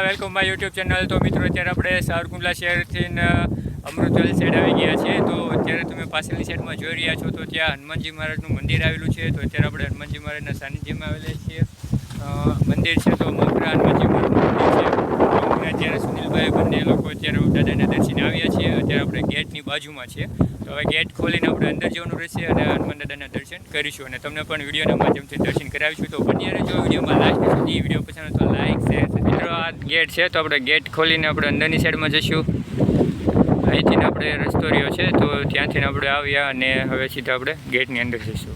Welcome my YouTube channel. તો મિત્રો અત્યારે આપણે સાવરકુંડલા શહેરથી અમૃતવેલ સાઈડ આવી ગયા છીએ। તો અત્યારે તમે પાછળની સાઈડમાં જોઈ રહ્યા છો તો ત્યાં હનુમાનજી મહારાજનું મંદિર આવેલું છે। તો અત્યારે આપણે હનુમાનજી મહારાજના સાનિધ્યમાં આવેલા છીએ। મંદિર છે તો મોખરા હનુમાનજી મહારાજનું મંદિર છે। અત્યારે સુનિલભાઈ બંને લોકો અત્યારે દાદાના દર્શને આવ્યા છીએ। અત્યારે આપણે ગેટની બાજુમાં છે, તો હવે ગેટ ખોલીને આપણે અંદર જવાનું રહેશે અને હનુમાન દાદાના દર્શન કરીશું અને તમને પણ વિડીયોના માધ્યમથી દર્શન કરાવીશું। તો બન્યા રહેજો વિડીયોમાં લાસ્ટ સુધી। વિડીયો પસંદ તો લાઈક શેર। મિત્રો આ ગેટ છે તો આપણે ગેટ ખોલીને આપણે અંદરની સાઈડમાં જઈશું। અહીંથી આપણે રસ્તો રહ્યો છે તો ત્યાંથી આપણે આવ્યા અને હવે સીધા આપણે ગેટની અંદર જઈશું।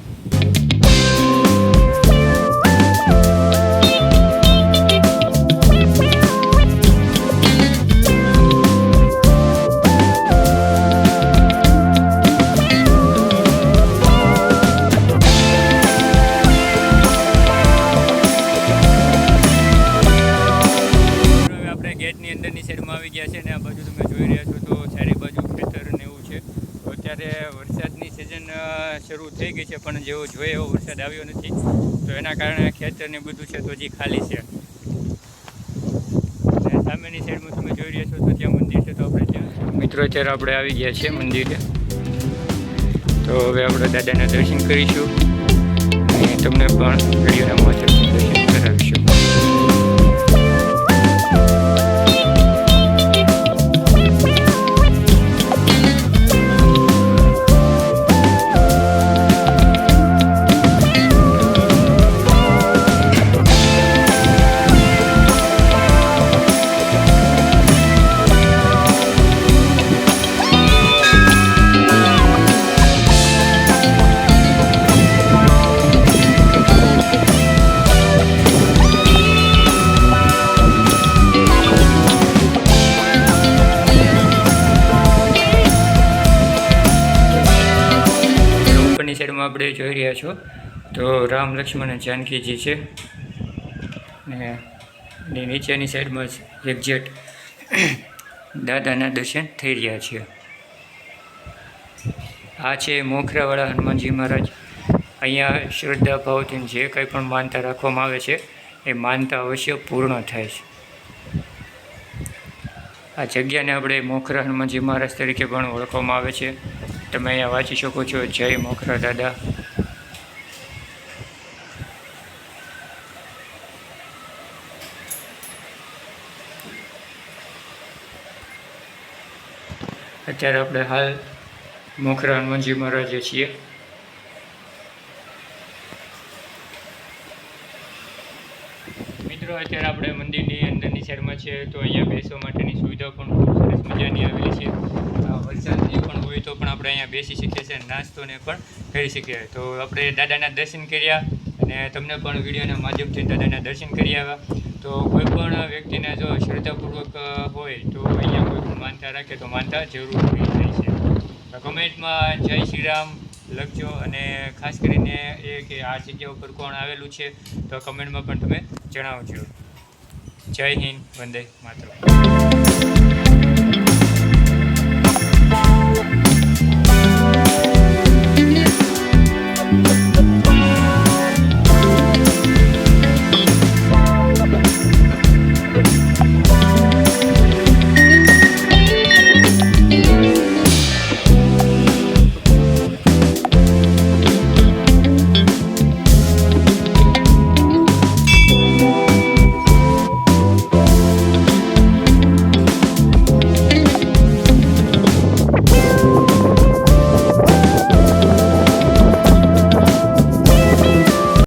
ગેટની અંદરની સાઈડમાં આવી ગયા છે અને આ બાજુ તમે જોઈ રહ્યા છો તો ચારે બાજુ ખેતર ને એવું છે। તો અત્યારે વરસાદની સિઝન શરૂ થઈ ગઈ છે પણ જેવો જોઈએ એવો વરસાદ આવ્યો નથી, તો એના કારણે ખેતર ને બધું છે તો હજી ખાલી છે। અને સામેની સાઈડમાં તમે જોઈ રહ્યા છો તો ત્યાં મંદિર છે, તો આપણે ત્યાં મિત્રો અત્યારે આપણે આવી ગયા છીએ મંદિરે। તો હવે આપણે દાદાના દર્શન કરીશું અને તમને પણ વિડીયોના માધ્યમથી દર્શન કરાવીશું। સાઈડમાં આપણે જોઈ રહ્યા છો તો રામ લક્ષ્મણ અને જાનકીજી છે ને નીચેની સાઈડમાં એક્ઝેક્ટ દાદાના દર્શન થઈ રહ્યા છે। આ છે મોખરાવાળા હનુમાનજી મહારાજ। અહીંયા શ્રદ્ધા ભાવથી જે કંઈ પણ માનતા રાખવામાં આવે છે એ માનતા અવશ્ય પૂર્ણ થાય છે। આ જગ્યાને આપણે મોખરા હનુમાનજી મહારાજ તરીકે પણ ઓળખવામાં આવે છે। તમે અહીંયા વાંચી શકો છો, જય મોખરા દાદા। અત્યારે આપણે હાલ મોખરા હનુમાનજી મહારાજે છીએ। મિત્રો અત્યારે આપણે મંદિરની અંદરની સાઈડમાં છે તો અહીંયા બેસવા માટેની સુવિધા પણ ખૂબ સરસ મજાની આવેલી છે। વરસાદની પણ હોય તો પણ આપણે અહીંયા બેસી શકીએ છીએ, નાસ્તોને પણ કરી શકીએ। તો આપણે દાદાના દર્શન કર્યા અને તમને પણ વિડીયોના માધ્યમથી દાદાના દર્શન કરી આવ્યા। તો કોઈ પણ વ્યક્તિને જો શ્રદ્ધાપૂર્વક હોય તો અહીંયા કોઈ પણ માનતા રાખે તો માનતા જરૂર પૂરી થાય છે। તો કમેન્ટમાં જય શ્રી રામ લખજો અને ખાસ કરીને એ કે આ જગ્યા ઉપર કોણ આવેલું છે તો કમેન્ટમાં પણ તમે જણાવજો। જય હિન્દ, વંદે માતરમ।